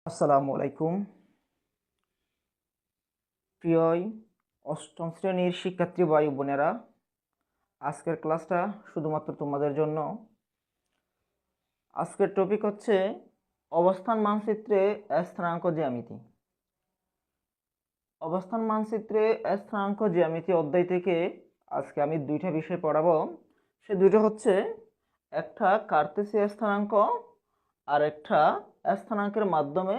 আসসালামু আলাইকুম। প্রিয় অষ্টম শ্রেণীর শিক্ষার্থী ভাই বোনেরা, আজকের ক্লাসটা শুধুমাত্র তোমাদের জন্য। আজকের টপিক হচ্ছে অবস্থান মানচিত্রে স্থানাঙ্ক জ্যামিতি। অবস্থান মানচিত্রে স্থানাঙ্ক জ্যামিতি অধ্যায় থেকে আজকে আমি দুইটা বিষয় পড়াবো। সে দুইটা হচ্ছে একটা কার্তেসীয় স্থানাঙ্ক আর একটা স্থানাঙ্কের মাধ্যমে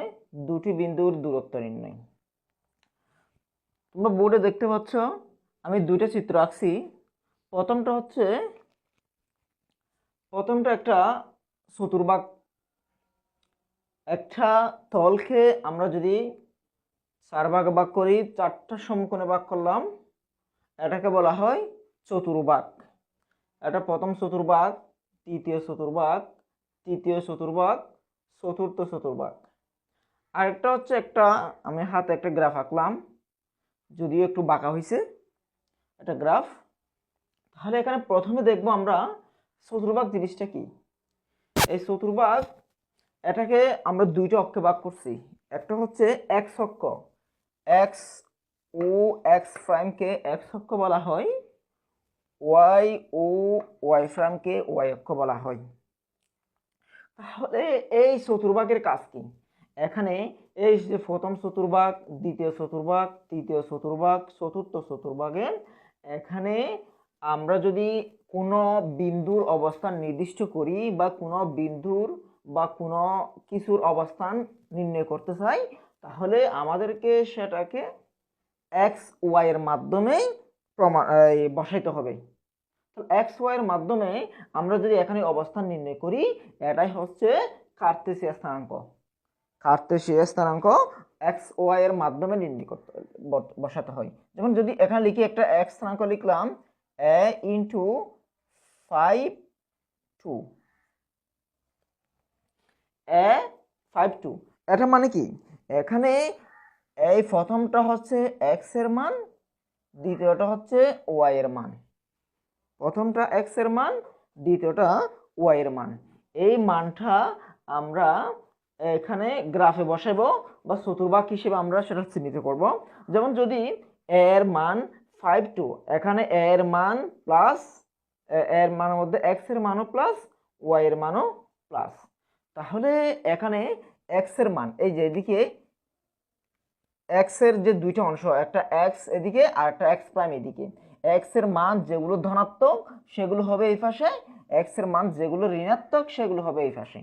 দুটি বিন্দুর দূরত্ব নির্ণয়। তোমরা বোর্ডে দেখতে পাচ্ছ আমি দুইটা চিত্র আঁকছি। প্রথমটা একটা চতুর্ভাগ। একটা তলকে আমরা যদি চার ভাগে ভাগ করি, চারটা সমকোণে ভাগ করলাম, এটাকে বলা হয় চতুর্ভাগ। এটা প্রথম চতুর্ভাগ, দ্বিতীয় চতুর্ভাগ, তৃতীয় চতুর্ভাগ, চতুর্থ চতুর্ভাগ। আরেকটা হচ্ছে একটা আমি হাতে একটা গ্রাফ আঁকলাম, যদিও একটু বাঁকা হয়েছে একটা গ্রাফ। তাহলে এখানে প্রথমে দেখবো আমরা চতুর্ভাগ জিনিসটা কি। এই চতুর্ভাগ এটাকে আমরা দুইটা অক্ষে ভাগ করছি। একটা হচ্ছে এক্স অক্ষ, এক্স ও এক্স প্রাইমকে এক্স অক্ষ বলা হয়, ওয়াই ও ওয়াই প্রাইমকে ওয়াই অক্ষ বলা হয়। তাহলে এই চতুর্ভাগের কাজ কি? এখানে এই যে প্রথম চতুর্ভাগ, দ্বিতীয় চতুর্ভাগ, তৃতীয় চতুর্ভাগ, চতুর্থ চতুর্ভাগের এখানে আমরা যদি কোনো বিন্দুর অবস্থান নির্দিষ্ট করি বা কোনো বিন্দুর বা কোনো কিছুর অবস্থান নির্ণয় করতে চাই, তাহলে আমাদেরকে সেটাকে এক্স ওয়াই এর মাধ্যমে বসাইতে হবে। এক্স ওয়াই এর মাধ্যমে আমরা যদি এখানে অবস্থান নির্ণয় করি, এটাই হচ্ছে কার্তেশীয় স্থানাঙ্ক। কার্তেশীয় স্থানাঙ্ক এক্স ওয়াই এর মাধ্যমে নির্ণয় করতে বসাতে হয়। যেমন যদি এখানে লিখি একটা এক্স স্থানাঙ্ক লিখলাম এ ইন্টু 5 2, এ 5 2, এটা মানে কি? এখানে এই প্রথমটা হচ্ছে এক্স এর মান, দ্বিতীয়টা হচ্ছে ওয়াই এর মান। প্রথমটা এক্স এর মান, দ্বিতীয়টা ওয়াই এর মান। এই মানটা আমরা এখানে গ্রাফে বসাবো বা চতুর্ভাগ হিসেবে আমরা সেটা চিহ্নিত করব। যেমন যদি এর মান 5 2, এখানে এর মান প্লাস, এর মানের মধ্যে এক্স এর মানও প্লাস, ওয়াই এর মানও প্লাস। তাহলে এখানে এক্স এর মান এই যে এদিকে এক্স এর যে দুইটা অংশ, একটা এক্স এদিকে আর একটা এক্স প্রাইম এদিকে, এক্স এর মান যেগুলো ধনাত্মক সেগুলো হবে এই পাশে, এক্স এর মান যেগুলো ঋণাত্মক সেগুলো হবে এই পাশে,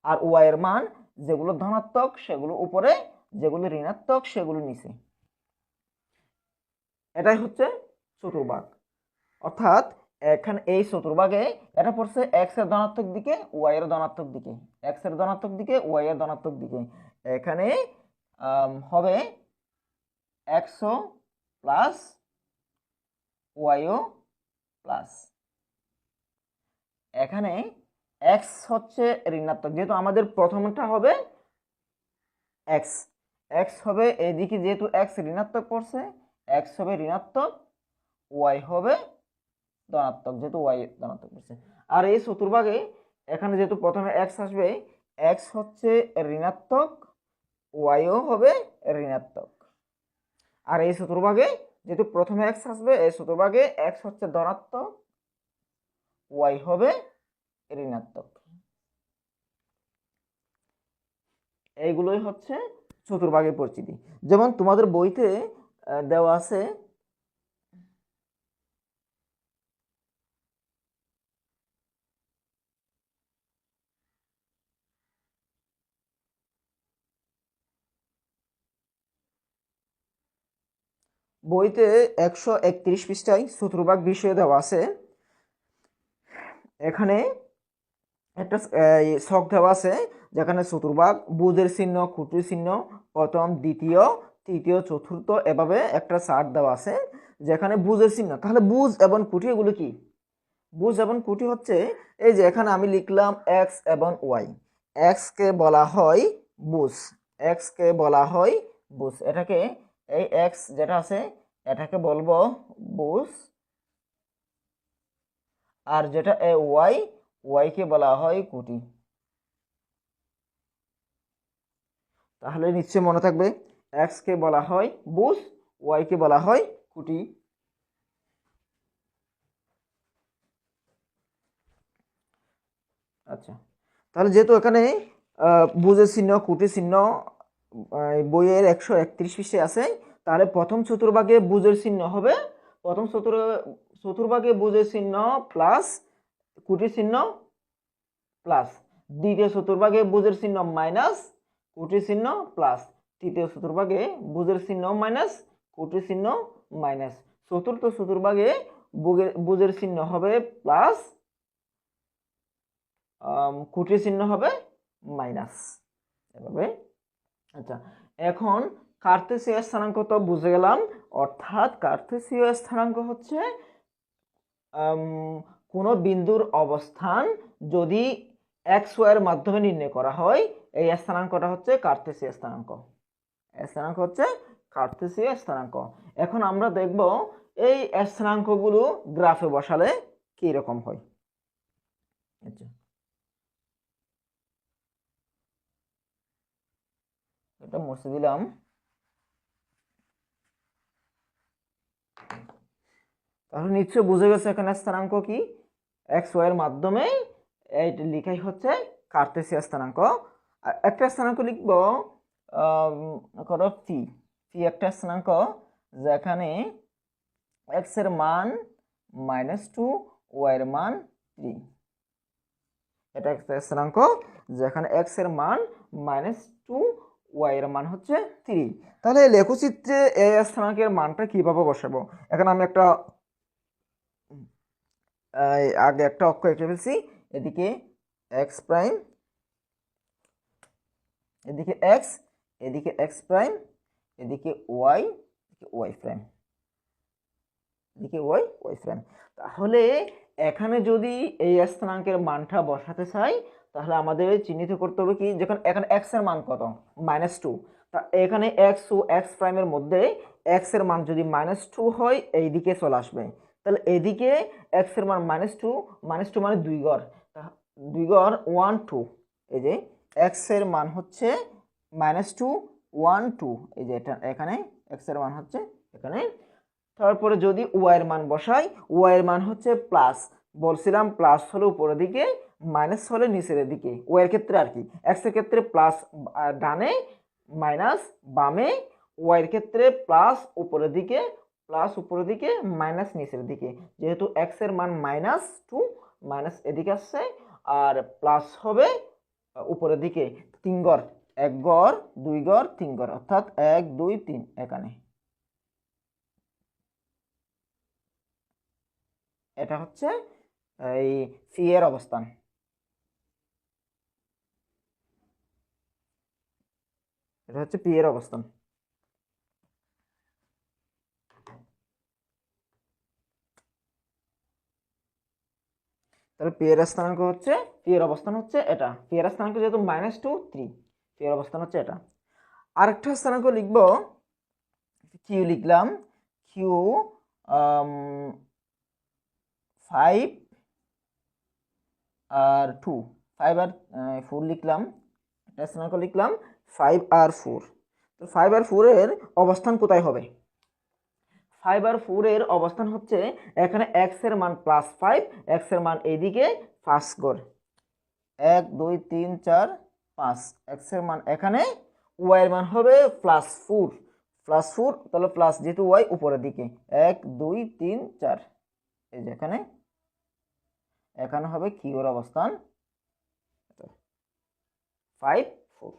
আর ওয়াই এর মান যেগুলো ধনাত্মক সেগুলো উপরে, যেগুলো ঋণাত্মক সেগুলো নিচে। এটাই হচ্ছে চতুর্ভাগ। অর্থাৎ এখানে এই চতুর্ভাগে এটা পড়ছে এক্স এর ধনাত্মক দিকে, ওয়াই এর ধনাত্মক দিকে, এক্স এর ধনাত্মক দিকে, ওয়াই এর ধনাত্মক দিকে। এখানে হবে এক্সও প্লাস ওয়াইও প্লাস। এখানে এক্স হচ্ছে ঋণাত্মক, যেহেতু আমাদের প্রথমটা হবে এক্স, এক্স হবে এদিকে, যেহেতু এক্স ঋণাত্মক পড়ছে এক্স হবে ঋণাত্মক, ওয়াই হবে ধনাত্মক, যেহেতু ওয়াই ধনাত্মক পড়ছে। আর এই চতুর্ভাগে এখানে যেহেতু প্রথমে এক্স আসবে, এক্স হচ্ছে ঋণাত্মক, ওয়াইও হবে ঋণাত্মক। আর এই চতুর্ভাগে যেহেতু প্রথমে এক্স আসবে, এই চতুর্ভাগে এক্স হচ্ছে ধনাত্মক, ওয়াই হবে ঋণাত্মক। এইগুলোই হচ্ছে চতুর্ভাগের পরিচিতি। যেমন তোমাদের বইতে দেওয়া আছে বইতে 131 পৃষ্ঠায় চতুর্ভাগ বিষয়ে দেওয়া আছে। এখানে একটা ছক দেওয়া আছে যেখানে চতুর্ভাগ, বুজের চিহ্ন, খুঁটির চিহ্ন, প্রথম, দ্বিতীয়, তৃতীয়, চতুর্থ, এভাবে একটা চার্ট দেওয়া আছে যেখানে বুজের চিহ্ন। তাহলে বুজ এবং খুঁটি এগুলো কি? বুজ এবং খুঁটি হচ্ছে এই যে এখানে আমি লিখলাম এক্স এবং ওয়াই। এক্স কে বলা হয় বুজ, এক্স কে বলা হয় বুজ। এটাকে এই এক্স যেটা আছে এটাকে বলবো বুজ, আর যেটা ওয়াই, ওয়াই কে বলা হয় খুঁটি। তাহলে নিশ্চয়ই মনে থাকবে এক্স কে বলা হয় বুঝ, ওয়াই কে বলা হয় খুঁটি। আচ্ছা, তাহলে যেহেতু এখানে বুঝের চিহ্ন খুঁটির চিহ্ন বইয়ের 131 পৃষ্ঠায় আছে, তাহলে প্রথম চতুর্ভাগে বুঝের চিহ্ন হবে প্রথম চতুর্ভাগে বুঝের চিহ্ন প্লাস খুঁটির চিহ্ন প্লাস, দ্বিতীয় চতুর্ভাগে বুঝের চিহ্ন মাইনাস খুঁটির চিহ্ন প্লাস, তৃতীয় চতুর্ভাগে বুঝের চিহ্ন মাইনাস খুঁটির চিহ্ন মাইনাস, চতুর্থ চতুর্ভাগে বুঝের চিহ্ন হবে প্লাস খুঁটির চিহ্ন হবে মাইনাস, এভাবে। আচ্ছা, এখন কার্তেশীয় স্থানাঙ্ক তো বুঝে গেলাম, অর্থাৎ কার্তেশীয় স্থানাঙ্ক হচ্ছে কোনো বিন্দুর অবস্থান যদি এক্স ওয়াই এর মাধ্যমে নির্ণয় করা হয়, এই স্থানাঙ্কটা হচ্ছে কার্তেশীয় স্থানাঙ্ক। স্থানাঙ্ক হচ্ছে কার্তেশীয় স্থানাঙ্ক। এখন আমরা দেখব এই স্থানাঙ্কগুলো গ্রাফে বসালে কি রকম হয়। আচ্ছা, এটা মুছে দিলাম। তাহলে নিশ্চয় বুঝে গেছে এখানে স্থানাঙ্ক কি, এক্স ওয়াই এর মাধ্যমে এইটা লিখাই হচ্ছে কার্তেশীয় স্থানাঙ্ক। একটা স্থানাঙ্ক লিখব করো ফি, ফি একটা স্থানাঙ্ক যেখানে এক্স এর মান -2, ওয়াই এর মান 3। এটা একটা স্থানাঙ্ক যেখানে এক্স এর মান -2, ওয়াই এর মান হচ্ছে 3। তাহলে লেখচিত্রে এই স্থানাঙ্কের মানটা কিভাবে বসাবো, এখানে আমি একটা আগে একটা অক্ষ এঁকে ফেলছি, এদিকে এক্স প্রাইম, এদিকে এক্স, এদিকে এক্স প্রাইম, এদিকে ওয়াই, ওয়াই প্রাইম, এদিকে ওয়াই, ওয়াই প্রাইম। তাহলে এখানে যদি এই স্থানাঙ্কের মানটা বসাতে চাই, তাহলে আমাদের চিহ্নিত করতে হবে কি, যখন এখানে এক্স এর মান কত -2, তা এখানে এক্স ও এক্স প্রাইমের মধ্যে এক্স এর মান যদি -2 হয় এই দিকে চলে আসবে, তাহলে এদিকে এক্স এর মান -2, -2 মানে 2 ঘর, 2 ঘর 1 2, এই যে এক্স এর মান হচ্ছে -2 1 2, এই যে এটা এখানে এক্স এর মান হচ্ছে এখানে। তারপরে যদি ওয়াই এর মান বসাই, ওয়াই এর মান হচ্ছে প্লাস, বলছিলাম প্লাস হলে উপরের দিকে, মাইনাস হলে নিচের দিকে, ওয়াই এর ক্ষেত্রে আর কি, এক্স এর ক্ষেত্রে প্লাস ডানে, মাইনাস বামে, ওয়াই এর ক্ষেত্রে প্লাস উপরের দিকে, প্লাস উপরের দিকে, মাইনাস নিচের দিকে। যেহেতু এক্স এর মান -2, মাইনাস এদিকে আসছে, আর প্লাস হবে উপরের দিকে 3 ঘর, 1 ঘর 2 ঘর 3 ঘর, অর্থাৎ 1 2 3 এখানে। এটা হচ্ছে এই সি এর অবস্থান, এটা হচ্ছে পি এর অবস্থান। তাহলে পি এর স্থানাঙ্ক হচ্ছে, পি এর অবস্থান হচ্ছে এটা, পি এর স্থানাঙ্ক যেহেতু -2 3, পি এর অবস্থান হচ্ছে এটা। আরেকটা স্থানাঙ্ক লিখব, কিউ লিখলাম, কিউ 5 আর 2, 5 আর 4 লিখলাম, একটা স্থানাঙ্ক লিখলাম 5 আর 4। তো 5 আর 4 এর অবস্থান কোথায় হবে, 5 আর 4 এর অবস্থান হচ্ছে এখানে এক্স এর মান +5, এক্স এর মান এইদিকে 5 ঘর, 1 2 3 4 5, এক্স এর মান এখানে, ওয়াই এর মান হবে +4, +4, তাহলে প্লাস যেহেতু ওয়াই উপরের দিকে 1 2 3 4, এই যে এখানে, এখানে হবে কিউর অবস্থান 5 4,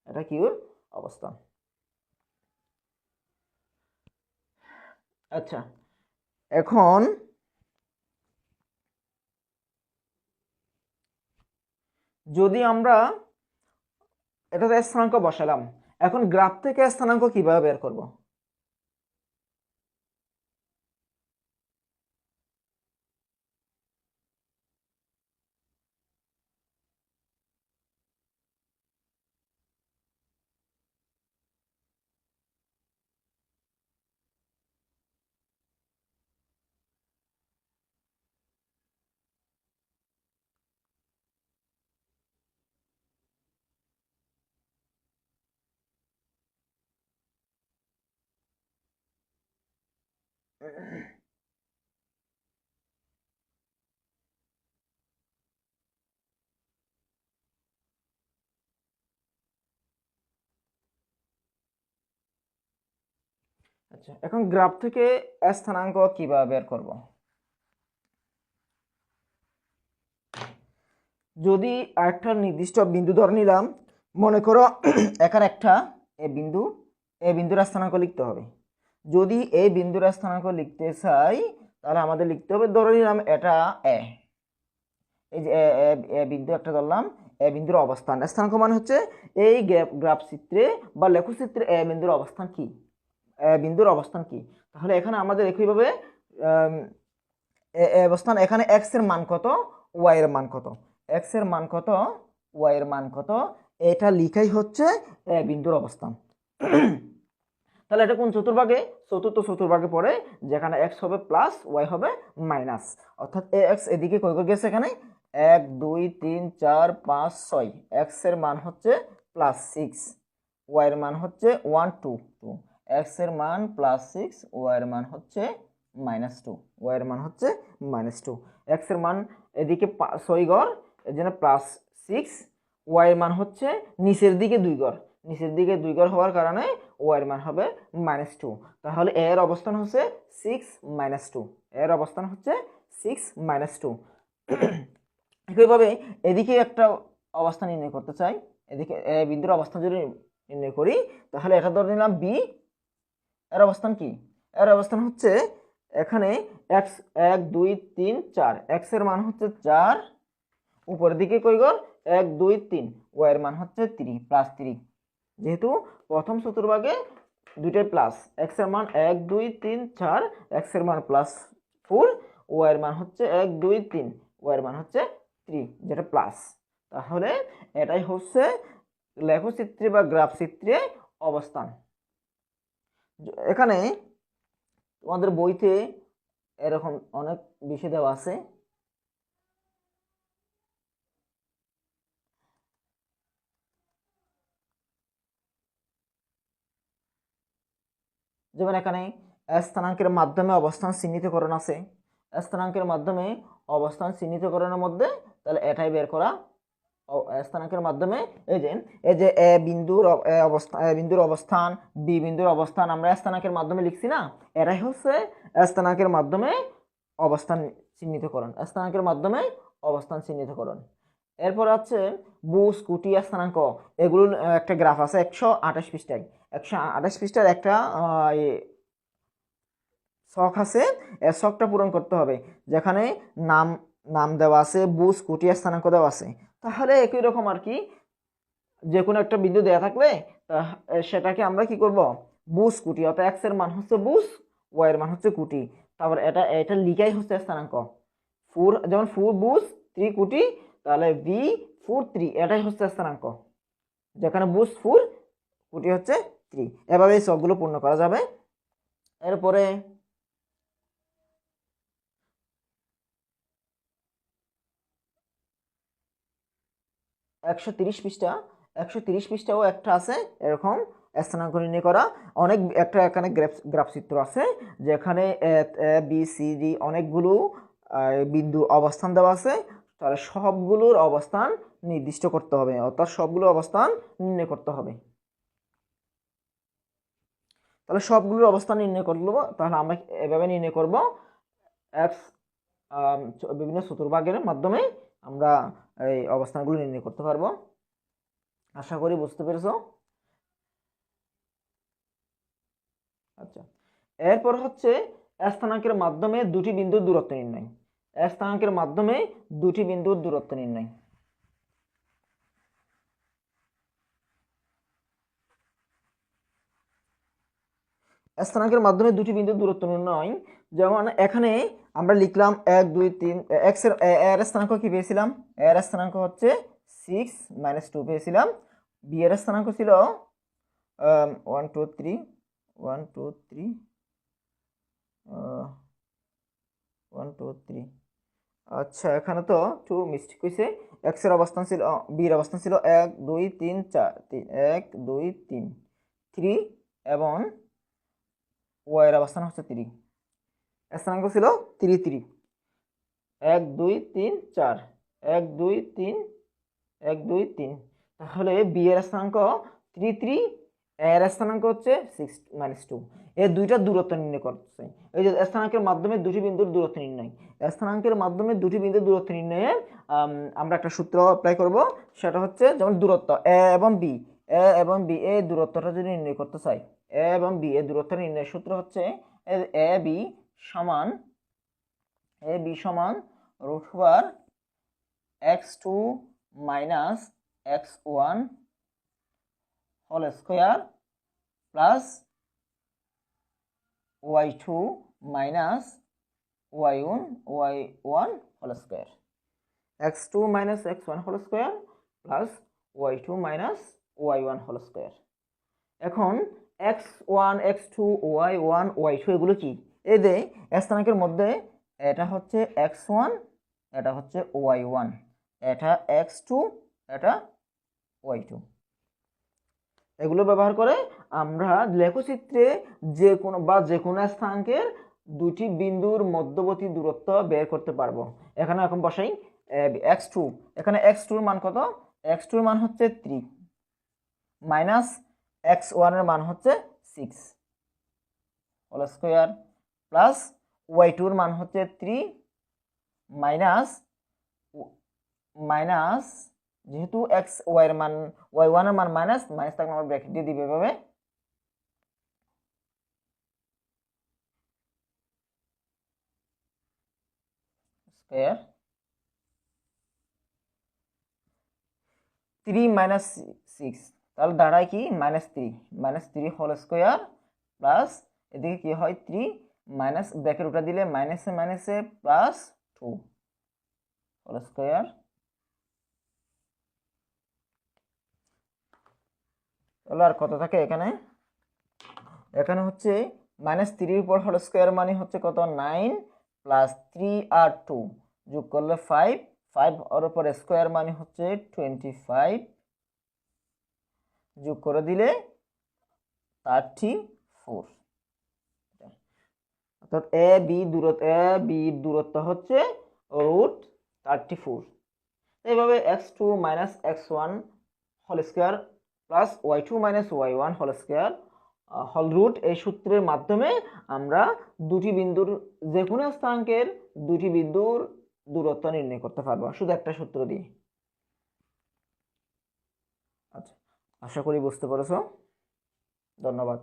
এটা কিউর অবস্থান। আচ্ছা, এখন যদি আমরা এটাতে স্থানাঙ্ক বসালাম, এখন গ্রাফ থেকে স্থানাঙ্ক কিভাবে বের করব, আচ্ছা, এখন গ্রাফ থেকে স্থানাঙ্ক কিভাবে বের করব? যদি একটা নির্দিষ্ট বিন্দু ধরে নিলাম, মনে করো এখানে একটা এ বিন্দুর স্থানাঙ্ক লিখতে হবে। যদি এই বিন্দুর স্থানাঙ্ক লিখতে চাই তাহলে আমাদের লিখতে হবে, ধরে নিলাম এটা এ, এই যে এ বিন্দু একটা ধরলাম, এ বিন্দুর অবস্থান স্থানাঙ্ক মানে হচ্ছে এই গ্রাফ চিত্রে বা লেখচিত্রে এ বিন্দুর অবস্থান কি, বিন্দুর অবস্থান কি। তাহলে এখানে আমাদের একইভাবে অবস্থান, এখানে এক্স এর মান কত, ওয়াই এর মান কত, এক্স এর মান কত, ওয়াই এর মান কত, এটা লিখাই হচ্ছে বিন্দুর অবস্থান। তাহলে এটা কোন চতুর্ভাগে? চতুর্থ চতুর্ভাগে পড়ে, যেখানে এক্স হবে প্লাস, ওয়াই হবে মাইনাস। অর্থাৎ এ এক্স এদিকে কই কই গেছে, এখানে 1 2 3 4 5 6, এক্স এর মান হচ্ছে +6, ওয়াই এর মান হচ্ছে 1 2 2, এক্স এর মান +6, ওয়াই এর মান হচ্ছে -2, ওয়াই এর মান হচ্ছে -2। এক্স এর মান এদিকে 6 ঘর, এর জন্য +6, ওয়াই এর মান হচ্ছে নিচের দিকে 2 ঘর, নিচের দিকে 2 ঘর হওয়ার কারণে ওয়াই এর মান হবে -2। তাহলে এ এর অবস্থান হচ্ছে 6 2, এর অবস্থান হচ্ছে 6 2। একইভাবে এদিকে একটা অবস্থান নির্ণয় করতে চাই, এদিকে এ বিন্দুর অবস্থান যদি নির্ণয় করি তাহলে এটা ধরে নিলাম বি, এর অবস্থান কি, এর অবস্থান হচ্ছে এখানে x 1 2 3 4, x এর মান হচ্ছে 4, উপরের দিকে কই ঘর 1 2 3, y এর মান হচ্ছে 3 +3, যেহেতু প্রথম চতুর্ভাগে দুইটাই প্লাস, x এর মান 1 2 3 4, x এর মান +4, y এর মান হচ্ছে 1 2 3, y এর মান হচ্ছে 3, যেটা প্লাস। তাহলে এটাই হচ্ছে লেখচিত্রে বা গ্রাফ চিত্রে অবস্থান। এখানে তোমাদের বইতে এরকম অনেক বিষয় দেওয়া আছে, যেমন এখানে স্থানাঙ্কের মাধ্যমে অবস্থান চিহ্নিতকরণ আছে, স্থানাঙ্কের মাধ্যমে অবস্থান চিহ্নিতকরণের মধ্যে তাহলে এটাই বের করা। স্থানাঙ্কের মাধ্যমে এই যে এ বিন্দুর অবস্থান, বি বিন্দুর অবস্থান আমরা স্থানাঙ্কের মাধ্যমে লিখছি না, এটাই হচ্ছে স্থানাঙ্কের মাধ্যমে অবস্থান চিহ্নিতকরণ, স্থানাঙ্কের মাধ্যমে অবস্থান চিহ্নিতকরণ। এরপর আছে বুস, কুটি, স্থানাঙ্ক, এগুলোর একটা গ্রাফ আছে 128 পৃষ্ঠায়, 128 পৃষ্ঠার একটা ছক আছে, এর ছকটা পূরণ করতে হবে, যেখানে নাম নাম দেওয়া আছে, বুস, কুটি, স্থানাঙ্ক দেওয়া আছে। তাহলে একই রকম আর কি, যে কোনো একটা বিন্দু দেওয়া থাকলে সেটাকে আমরা কি করব, বুস কুটি, অর্থাৎ এক্স এর মান হচ্ছে বুস, ওয়াই এর মান হচ্ছে কুটি, তারপর এটা লিখাই হচ্ছে স্থানাঙ্ক। 4 যেমন 4 বুস 3 কুটি, তাহলে বি 4 3, এটাই হচ্ছে স্থানাঙ্ক, যেখানে বুস 4, কুটি হচ্ছে 3। এভাবে এই ছকগুলো পূর্ণ করা যাবে। এরপরে 130 পৃষ্ঠা, 130 পৃষ্ঠাও একটা আছে এরকম স্থানাঙ্ক নির্ণয় করা, অনেক একটা এখানে গ্রাফ চিত্র আছে, যেখানে বি সি ডি অনেকগুলো বিন্দু অবস্থান দেওয়া আছে, তাহলে সবগুলোর অবস্থান নির্দিষ্ট করতে হবে, অর্থাৎ সবগুলোর অবস্থান নির্ণয় করতে হবে। তাহলে সবগুলোর অবস্থান নির্ণয় করব, তাহলে আমরা এভাবে নির্ণয় করব, এক্স বিভিন্ন চতুর্ভাগের মাধ্যমে আমরা এই অবস্থানগুলো নির্ণয় করতে পারবো। আশা করি বুঝতে পেরেছো। আচ্ছা, এরপর হচ্ছে স্থানাঙ্কের মাধ্যমে দুটি বিন্দুর দূরত্ব নির্ণয়, স্থানাঙ্কের মাধ্যমে দুটি বিন্দুর দূরত্ব নির্ণয়। স্থানাঙ্কের মাধ্যমে দুটি বিন্দুর দূরত্ব নির্ণয়, যেমন এখানে আমরা লিখলাম 1 2 3, এক্স এর স্থানাঙ্ক কি পেয়েছিলাম, এর স্থানাঙ্ক হচ্ছে 6 -2 পেয়েছিলাম, বি এর স্থানাঙ্ক ছিল 1 2 3 1 2 3 1 2 3। আচ্ছা, এখানে তো একটু মিস্টেক হয়েছে, এক্স এর অবস্থান ছিল, বি এর অবস্থান ছিল 1 2 3 4 1 2 3 3, এবং ওয়াই এর অবস্থান হচ্ছে 3। স্থানাঙ্ক ছিল 3 3, 1 2 3 4, 1 2 3, 1 2 3। তাহলে বি এর স্থানাঙ্ক 3 3, এর স্থানাঙ্ক হচ্ছে 6 -2। এই দুইটা দূরত্ব নির্ণয় করছে। এই যে স্থানাঙ্কের মাধ্যমে দুটি বিন্দুর দূরত্ব নির্ণয়, স্থানাঙ্কের মাধ্যমে দুটি বিন্দুর দূরত্ব নির্ণয়ে আমরা একটা সূত্র অ্যাপ্লাই করব। সেটা হচ্ছে যেমন দূরত্ব এ এবং বি, এই দূরত্বটা যদি নির্ণয় করতে চাই, এ এবং বি এর দূরত্ব নির্ণয়ের সূত্র হচ্ছে এ বি সমান √ওভার x2 minus x1 whole square plus y2 minus y1 whole square, x2 minus x1 whole square plus y2 minus y1 whole square. এখন x1 x2 y1 y2 এগুলো কি? এই যে স্থানাঙ্কের মধ্যে এটা হচ্ছে x1, এটা হচ্ছে y1, এটা x2, এটা y2। এগুলো ব্যবহার করে আমরা লেখচিত্রে যে কোনো স্থানাঙ্কের দুটি বিন্দুর মধ্যবর্তী দূরত্ব বের করতে পারবো। এখানে এখন বসাই x2, এখানে x2 এর মান কত? x2 এর মান হচ্ছে 3 মাইনাস x1 এর মান হচ্ছে 6 হোল স্কয়ার প্লাস y2 এর মান হচ্ছে 3 মাইনাস যেহেতু y এর মান y1 এর মান মাইনাস থাকলে আমরা ব্র্যাকেট দিয়ে দিবে এভাবে স্কয়ার 3 মাইনাস 6, তাহলে দাঁড়ায় কি -3 হোল স্কয়ার প্লাস এদিকে কি হয় 3 মাইনাস ব্র্যাকেট উঠা দিলে মাইনাসে প্লাস 2 হোল স্কয়ার। তাহলে আর কত থাকে এখানে হচ্ছে -3 এর উপর হোল স্কয়ার মানে হচ্ছে কত? 9 প্লাস 3 আর 2 যোগ করলে 5 ওর উপর স্কয়ার মানে হচ্ছে 25 যোগ করে দিলে 34। অর্থাৎ এ বি দূরত্ব হচ্ছে √34। এইভাবে x2 minus x1 whole square plus y2 minus y1 whole square whole root এই সূত্রের মাধ্যমে আমরা দুটি বিন্দুর যে কোনো স্থানাঙ্কের দুটি বিন্দুর দূরত্ব নির্ণয় করতে পারবো শুধু একটা সূত্র দিয়ে। আচ্ছা, আশা করি বুঝতে পেরেছো। ধন্যবাদ।